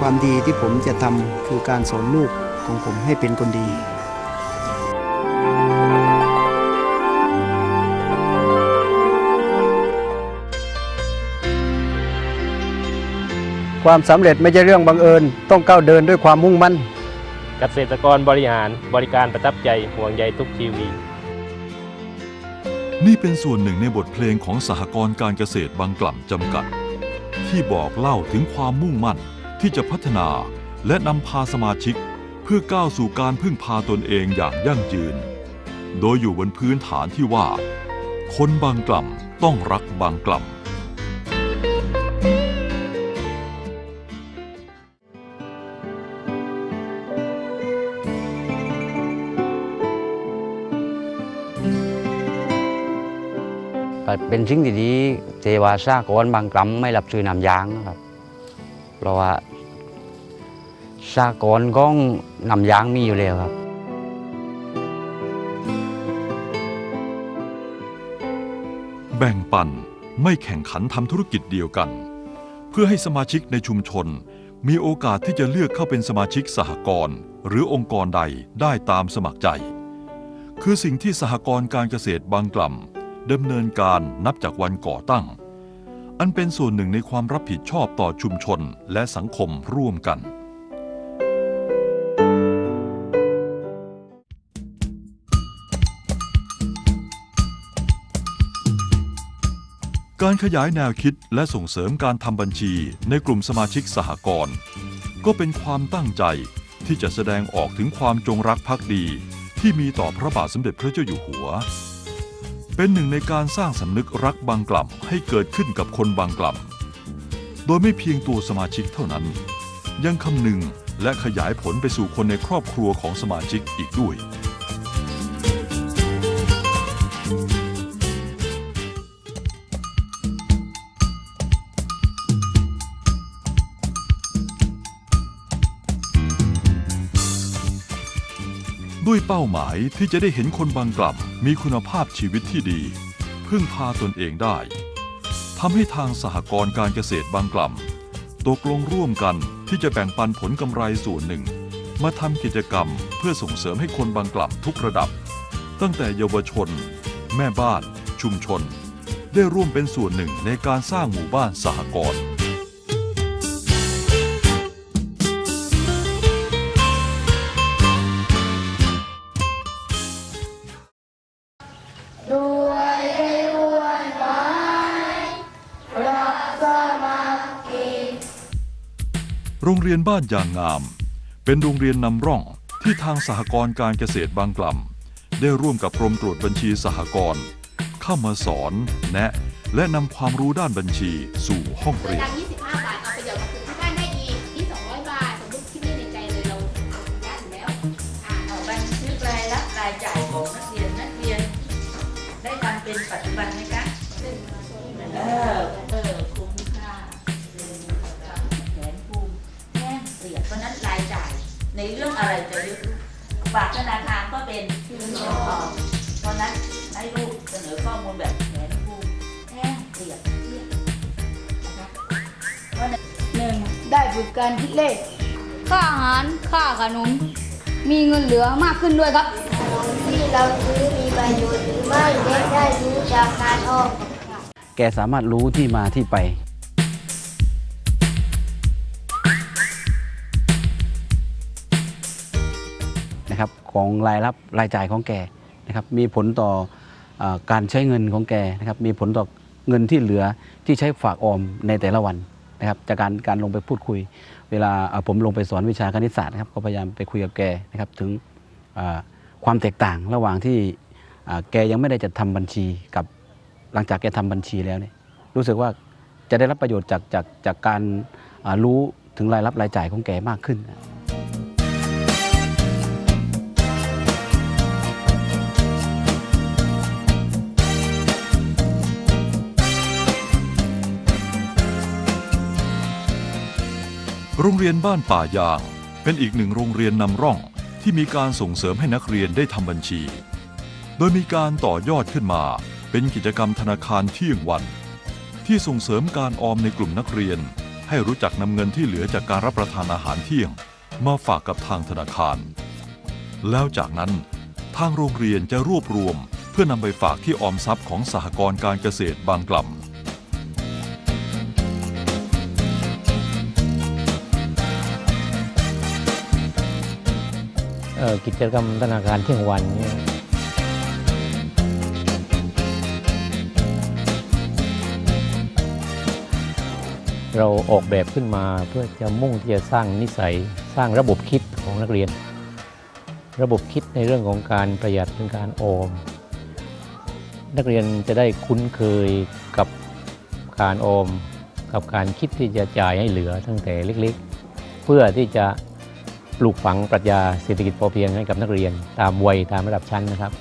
ความดีที่ผมจะทำคือการสอนลูกของผมให้เป็นคนดี ความสำเร็จไม่ใช่เรื่องบังเอิญต้องก้าวเดินด้วยความมุ่งมั่นเกษตรกรบริหารบริการประทับใจห่วงใยทุกชีวิตนี่เป็นส่วนหนึ่งในบทเพลงของสหกรณ์การเกษตรบางกล่ำจำกัดที่บอกเล่าถึงความมุ่งมั่นที่จะพัฒนาและนำพาสมาชิกเพื่อก้าวสู่การพึ่งพาตนเองอย่างยั่งยืนโดยอยู่บนพื้นฐานที่ว่าคนบางกล่ำต้องรักบางกล่ำเป็นสิ่งที่ดีเทวาสากรบางกล่ำไม่รับซื้อน้ำยางนะครับเพราะว่าสากรของน้ำยางมีอยู่แล้วครับแบ่งปันไม่แข่งขันทำธุรกิจเดียวกันเพื่อให้สมาชิกในชุมชนมีโอกาสที่จะเลือกเข้าเป็นสมาชิกสหกรณ์หรือองค์กรใดได้ตามสมัครใจคือสิ่งที่สหกรณ์การเกษตรบางกล่ำดำเนินการนับจากวันก่อตั้งอันเป็นส่วนหนึ่งในความรับผิดชอบต่อชุมชนและสังคมร่วมกันการขยายแนวคิดและส่งเสริมการทำบัญชีในกลุ่มสมาชิกสหกรณ์ก็เป็นความตั้งใจที่จะแสดงออกถึงความจงรักภักดีที่มีต่อพระบาทสมเด็จพระเจ้าอยู่หัวเป็นหนึ่งในการสร้างสำนึกรักบางกล่ำให้เกิดขึ้นกับคนบางกล่ำโดยไม่เพียงตัวสมาชิกเท่านั้นยังคำนึงและขยายผลไปสู่คนในครอบครัวของสมาชิกอีกด้วยด้วยเป้าหมายที่จะได้เห็นคนบางกล่ำมีคุณภาพชีวิตที่ดีพึ่งพาตนเองได้ทำให้ทางสหกรณ์การเกษตรบางกล่ำตกลงร่วมกันที่จะแบ่งปันผลกำไรส่วนหนึ่งมาทำกิจกรรมเพื่อส่งเสริมให้คนบางกล่ำทุกระดับตั้งแต่เยาวชนแม่บ้านชุมชนได้ร่วมเป็นส่วนหนึ่งในการสร้างหมู่บ้านสหกรณ์โรงเรียนบ้านยางงามเป็นโรงเรียนนำร่องที่ทางสหกรณ์การเกษตรบางกล่ำได้ร่วมกับกรมตรวจบัญชีสหกรณ์เข้ามาสอนแนะและนำความรู้ด้านบัญชีสู่ห้องเรียน25 บาทเอาไปเดี๋ยวกับคุณที่บ้านได้อีกที่200 บาทสมมติคิดในใจเลยเราได้อยู่แล้วเอาบันทึกรายรับรายจ่ายของนักเรียนได้ทำเป็นปัจจุบันไหมคะคุ้มค่าแผนภูมิแห้งเสียเพราะนั้นรายจ่ายในเรื่องอะไรจะเยอะฝากธนาคารก็เป็นเพราะนั้นให้ลูกเสนอข้อมูลแบบแผนภูมิแห้งเสียนะคะ1. ได้ฝึกการคิดเลขค่าอาหารค่าขนมมีเงินเหลือมากขึ้นด้วยครับที่เราซื้อมีประโยชน์หรือไม่และได้รู้จากการออมแกสามารถรู้ที่มาที่ไปนะครับของรายรับรายจ่ายของแกนะครับมีผลต่อการใช้เงินของแกนะครับมีผลต่อเงินที่เหลือที่ใช้ฝากออมในแต่ละวันนะครับจากการลงไปพูดคุยเวลาผมลงไปสอนวิชาคณิตศาสตร์นะครับก็พยายามไปคุยกับแกนะครับถึงความแตกต่างระหว่างที่แกยังไม่ได้จะทำบัญชีกับหลังจากแกทำบัญชีแล้วเนี่ยรู้สึกว่าจะได้รับประโยชน์จากการรู้ถึงรายรับรายจ่ายของแกมากขึ้นโรงเรียนบ้านป่ายางเป็นอีกหนึ่งโรงเรียนนำร่องที่มีการส่งเสริมให้นักเรียนได้ทำบัญชีโดยมีการต่อยอดขึ้นมาเป็นกิจกรรมธนาคารเที่ยงวันที่ส่งเสริมการออมในกลุ่มนักเรียนใ ให้รู้จักนำเงินที่เหลือจากการรับประทานอาหารเที่ยงมาฝากกับทางธนาคารแล้วจากนั้นทางโรงเรียนจะรวบรวมเพื่อนำไปฝากที่ออมทรัพย์ของสหกรณ์การเกษตรบางกล่ำ กิจกรรมธนาคารเที่ยงวันเนี่ยเราออกแบบขึ้นมาเพื่อจะมุ่งที่จะสร้างนิสัยสร้างระบบคิดของนักเรียน ระบบคิดในเรื่องของการประหยัดเป็นการออมนักเรียนจะได้คุ้นเคยกับการออมกับการคิดที่จะจ่ายให้เหลือตั้งแต่เล็กๆเพื่อที่จะปลูกฝังปรัชญาเศรษฐกิจพอเพียงให้กับนักเรียนตามวัยตามระดับชั้นนะครับ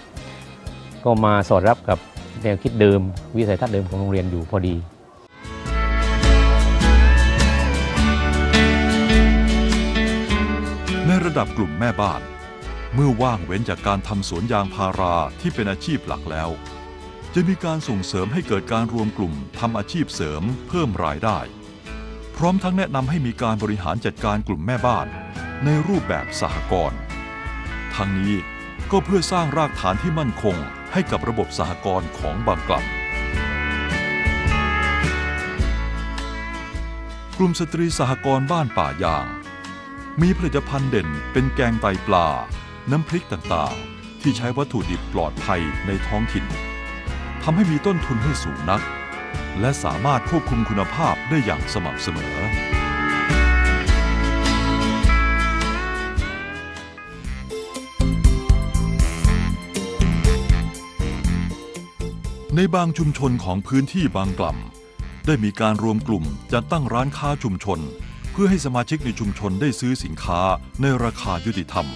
ก็มาสอดรับกับแนวคิดเดิมวิสัยทัศน์เดิมของโรงเรียนอยู่พอดีในระดับกลุ่มแม่บ้านเมื่อว่างเว้นจากการทำสวนยางพาราที่เป็นอาชีพหลักแล้วจะมีการส่งเสริมให้เกิดการรวมกลุ่มทำอาชีพเสริมเพิ่มรายได้พร้อมทั้งแนะนำให้มีการบริหารจัดการกลุ่มแม่บ้านในรูปแบบสหกรณ์ทั้งนี้ก็เพื่อสร้างรากฐานที่มั่นคงให้กับระบบสหกรณ์ของบางกล่ำกลุ่มสตรีสหกรณ์บ้านป่ายางมีผลิตภัณฑ์เด่นเป็นแกงไตปลาน้ำพริกต่างๆที่ใช้วัตถุดิบปลอดภัยในท้องถิ่นทำให้มีต้นทุนไม่สูงนักและสามารถควบคุมคุณภาพได้อย่างสม่ำเสมอในบางชุมชนของพื้นที่บางกล่ำได้มีการรวมกลุ่มจัดตั้งร้านค้าชุมชนเพื่อให้สมาชิกในชุมชนได้ซื้อสินค้าในราคายุติธรรม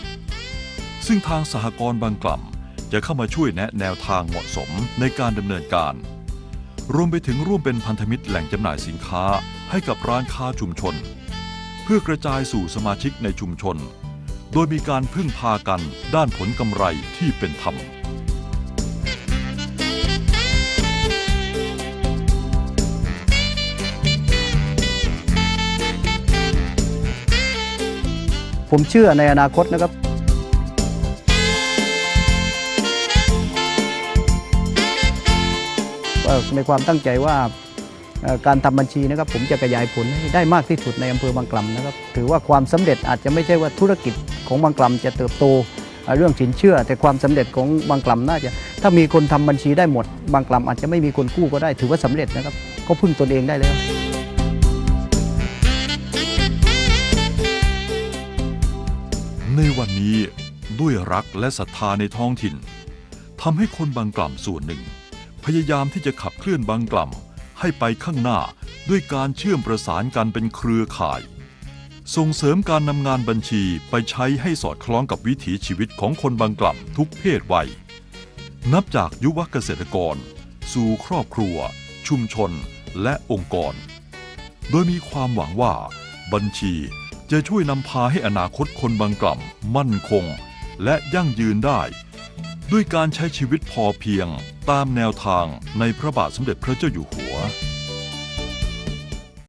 ซึ่งทางสหกรณ์บางกล่ำจะเข้ามาช่วยแนะแนวทางเหมาะสมในการดำเนินการรวมไปถึงร่วมเป็นพันธมิตรแหล่งจำหน่ายสินค้าให้กับร้านค้าชุมชนเพื่อกระจายสู่สมาชิกในชุมชนโดยมีการพึ่งพากันด้านผลกำไรที่เป็นธรรมผมเชื่อในอนาคตนะครับในความตั้งใจว่าการทำบัญชีนะครับผมจะขยายผลให้ได้มากที่สุดในอำเภอบางกล่ำนะครับถือว่าความสำเร็จอาจจะไม่ใช่ว่าธุรกิจของบางกล่ำจะเติบโตเรื่องสินเชื่อแต่ความสำเร็จของบางกล่ำน่าจะถ้ามีคนทำบัญชีได้หมดบางกล่ำอาจจะไม่มีคนกู้ก็ได้ถือว่าสำเร็จนะครับก็พึ่งตนเองได้แล้วในวันนี้ด้วยรักและศรัทธาในท้องถิ่นทำให้คนบางกล่ำส่วนหนึ่งพยายามที่จะขับเคลื่อนบางกล่ำให้ไปข้างหน้าด้วยการเชื่อมประสานกันเป็นเครือข่ายส่งเสริมการนำงานบัญชีไปใช้ให้สอดคล้องกับวิถีชีวิตของคนบางกล่ำทุกเพศวัยนับจากยุวเกษตรกรสู่ครอบครัวชุมชนและองค์กรโดยมีความหวังว่าบัญชีจะช่วยนำพาให้อนาคตคนบางกล่ำมั่นคงและยั่งยืนได้ด้วยการใช้ชีวิตพอเพียงตามแนวทางในพระบาทสมเด็จพระเจ้าอยู่หัว